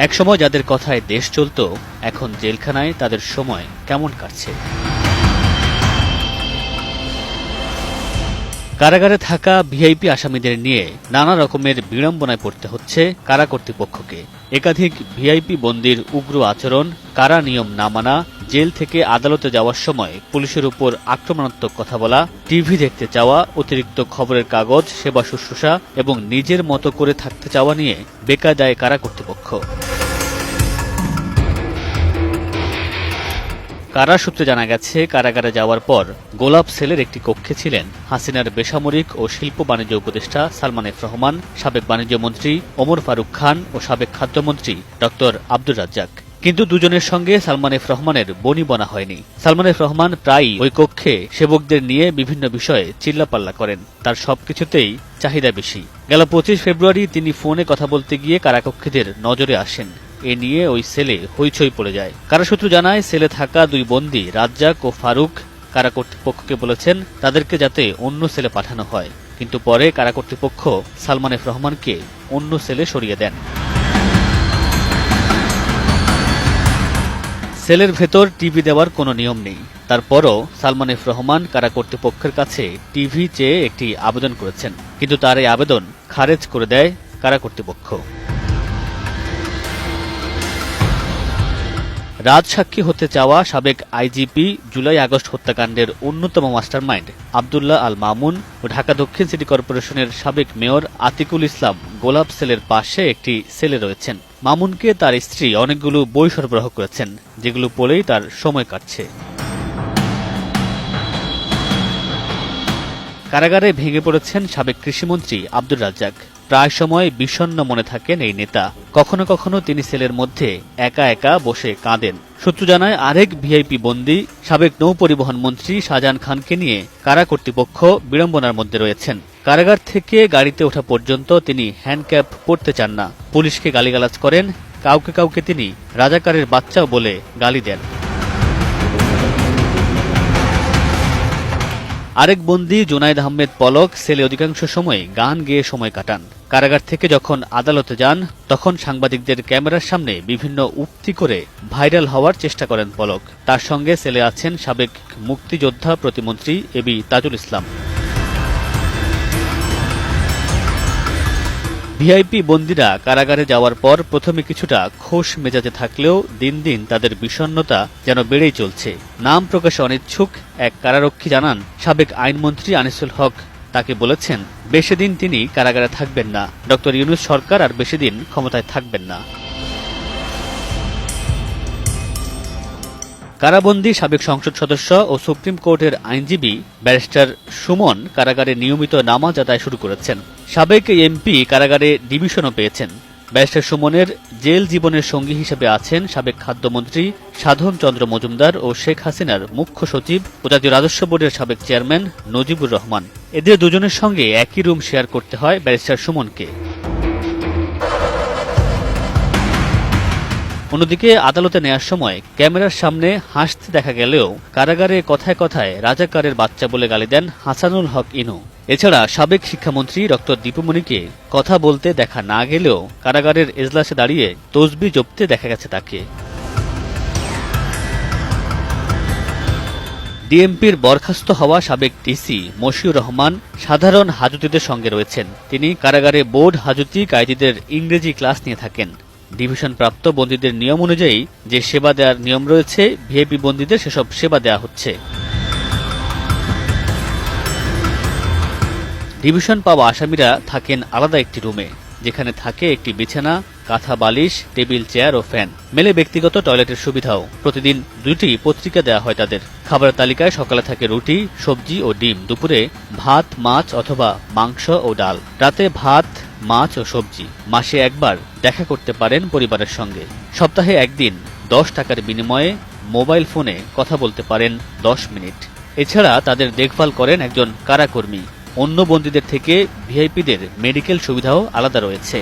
একসময় যাদের কথায় দেশ চলত, এখন জেলখানায় তাদের সময় কেমন কাটছে। কারাগারে থাকা ভিআইপি আসামিদের নিয়ে নানা রকমের বিড়ম্বনায় পড়তে হচ্ছে কারা কর্তৃপক্ষকে। একাধিক ভিআইপি বন্দীর উগ্র আচরণ, কারা নিয়ম না মানা, জেল থেকে আদালতে যাওয়ার সময় পুলিশের উপর আক্রমণাত্মক কথা বলা, টিভি দেখতে চাওয়া, অতিরিক্ত খবরের কাগজ, সেবা শুশ্রূষা এবং নিজের মতো করে থাকতে চাওয়া নিয়ে বেকায়দায় কারা কর্তৃপক্ষ। কারা সূত্রে জানা গেছে, কারাগারে যাওয়ার পর গোলাপ সেলের একটি কক্ষে ছিলেন হাসিনার বেসামরিক ও শিল্প বাণিজ্য উপদেষ্টা সালমান এফ রহমান, সাবেক বাণিজ্য মন্ত্রী ওমর ফারুক খান ও সাবেক খাদ্যমন্ত্রী ডক্টর আব্দুর রাজ্জাক। কিন্তু দুজনের সঙ্গে সালমান এফ রহমানের বনিবনা হয়নি। সালমান এফ রহমান প্রায়ই ওই কক্ষে সেবকদের নিয়ে বিভিন্ন বিষয়ে চিল্লাপাল্লা করেন। তার সবকিছুতেই চাহিদা বেশি। গেল 25 ফেব্রুয়ারি তিনি ফোনে কথা বলতে গিয়ে কারাকক্ষীদের নজরে আসেন। এ নিয়ে ওই সেলে হইচই পড়ে যায়। কারাসূত্র জানায়, সেলে থাকা দুই বন্দী রাজ্জাক ও ফারুক কারা কর্তৃপক্ষকে বলেছেন তাদেরকে যাতে অন্য সেলে পাঠানো হয়, কিন্তু পরে কারা কর্তৃপক্ষ সালমান এফ রহমানকে অন্য সেলে সরিয়ে দেন। সেলের ভেতর টিভি দেওয়ার কোনো নিয়ম নেই। তারপরও সালমান এফ রহমান কারা কর্তৃপক্ষের কাছে টিভি চেয়ে একটি আবেদন করেছেন, কিন্তু তার এই আবেদন খারেজ করে দেয় কারা কর্তৃপক্ষ। রাজসাক্ষী হতে চাওয়া সাবেক আইজিপি জুলাই আগস্ট হত্যাকাণ্ডের অন্যতম মাস্টারমাইন্ড আব্দুল্লাহ আল মামুন ও ঢাকা দক্ষিণ সিটি কর্পোরেশনের সাবেক মেয়র আতিকুল ইসলাম গোলাপ সেলের পাশে একটি সেলে রয়েছেন। মামুনকে তার স্ত্রী অনেকগুলো বই সরবরাহ করেছেন, যেগুলো পড়েই তার সময় কাটছে। কারাগারে ভেঙে পড়েছেন সাবেক কৃষিমন্ত্রী আব্দুর রাজ্জাক। প্রায় সময় বিষণ্ণ মনে থাকেন এই নেতা। কখনো কখনো তিনি সেলের মধ্যে একা একা বসে কাঁদেন। সূত্র জানায়, আরেক ভিআইপি বন্দী সাবেক নৌ পরিবহন মন্ত্রী শাহজাহান খানকে নিয়ে কারা কর্তৃপক্ষ বিড়ম্বনার মধ্যে রয়েছেন। কারাগার থেকে গাড়িতে ওঠা পর্যন্ত তিনি হ্যান্ডক্যাপ পরতে চান না। পুলিশকে গালিগালাজ করেন, কাউকে কাউকে তিনি রাজাকারের বাচ্চাও বলে গালি দেন। আরেক বন্দী জুনায়েদ আহমেদ পলক সেলে অধিকাংশ সময় গান গেয়ে সময় কাটান। কারাগার থেকে যখন আদালতে যান, তখন সাংবাদিকদের ক্যামেরার সামনে বিভিন্ন উক্তি করে ভাইরাল হওয়ার চেষ্টা করেন পলক। তার সঙ্গে সেলে আছেন সাবেক মুক্তিযোদ্ধা প্রতিমন্ত্রী এবি তাজুল ইসলাম। ভিআইপি বন্দীরা কারাগারে যাওয়ার পর প্রথমে কিছুটা খোশ মেজাজে থাকলেও দিন দিন তাদের বিষণ্ণতা যেন বেড়েই চলছে। নাম প্রকাশে অনিচ্ছুক এক কারারক্ষী জানান, সাবেক আইনমন্ত্রী আনিসুল হক তাকে বলেছেন বেশিদিন তিনি কারাগারে থাকবেন না। ডক্টর ইউনূস সরকার আর বেশিদিন ক্ষমতায় থাকবেন না। কারাবন্দী সাবেক সংসদ সদস্য ও সুপ্রিম কোর্টের আইনজীবী ব্যারিস্টার সুমন কারাগারে নিয়মিত নামাজ আদায় শুরু করেছেন। সাবেক এমপি কারাগারে ডিভিশনও পেয়েছেন। ব্যারিস্টার সুমনের জেল জীবনের সঙ্গী হিসেবে আছেন সাবেক খাদ্যমন্ত্রী সাধন চন্দ্র মজুমদার ও শেখ হাসিনার মুখ্য সচিব ও জাতীয় রাজস্ব বোর্ডের সাবেক চেয়ারম্যান নজিবুর রহমান। এদের দুজনের সঙ্গে একই রুম শেয়ার করতে হয় ব্যারিস্টার সুমনকে। অন্যদিকে আদালতে নেয়ার সময় ক্যামেরার সামনে হাসতে দেখা গেলেও কারাগারে কথায় কথায় রাজাকারের বাচ্চা বলে গালি দেন হাসানুল হক ইনু। এছাড়া সাবেক শিক্ষামন্ত্রী ডক্টর দীপুমণিকে কথা বলতে দেখা না গেলেও কারাগারের এজলাসে দাঁড়িয়ে তসবিহ জপতে দেখা গেছে তাকে। ডিএমপির বরখাস্ত হওয়া সাবেক ডিসি মশিউর রহমান সাধারণ হাজতীদের সঙ্গে রয়েছেন। তিনি কারাগারে বোর্ড হাজতি কায়েদীদের ইংরেজি ক্লাস নিয়ে থাকেন। ডিভিশন প্রাপ্ত বন্দীদের নিয়ম অনুযায়ী যে সেবা দেওয়ার নিয়ম রয়েছে, ভিআইপি বন্দীদের সেসব সেবা দেওয়া হচ্ছে। ডিভিশন পাওয়া আসামিরা থাকেন আলাদা একটি রুমে, যেখানে থাকে একটি বিছানা, কাঁথা, বালিশ, টেবিল, চেয়ার ও ফ্যান। মেলে ব্যক্তিগত টয়লেটের সুবিধাও। প্রতিদিন 2টি পত্রিকা দেওয়া হয় তাদের। খাবারের তালিকায় সকালে থাকে রুটি, সবজি ও ডিম, দুপুরে ভাত, মাছ অথবা মাংস ও ডাল, রাতে ভাত, মাছ ও সবজি। মাসে একবার দেখা করতে পারেন পরিবারের সঙ্গে। সপ্তাহে একদিন 10 টাকার বিনিময়ে মোবাইল ফোনে কথা বলতে পারেন 10 মিনিট। এছাড়া তাদের দেখভাল করেন একজন কারাকর্মী। অন্য বন্দীদের থেকে ভিআইপিদের মেডিকেল সুবিধাও আলাদা রয়েছে।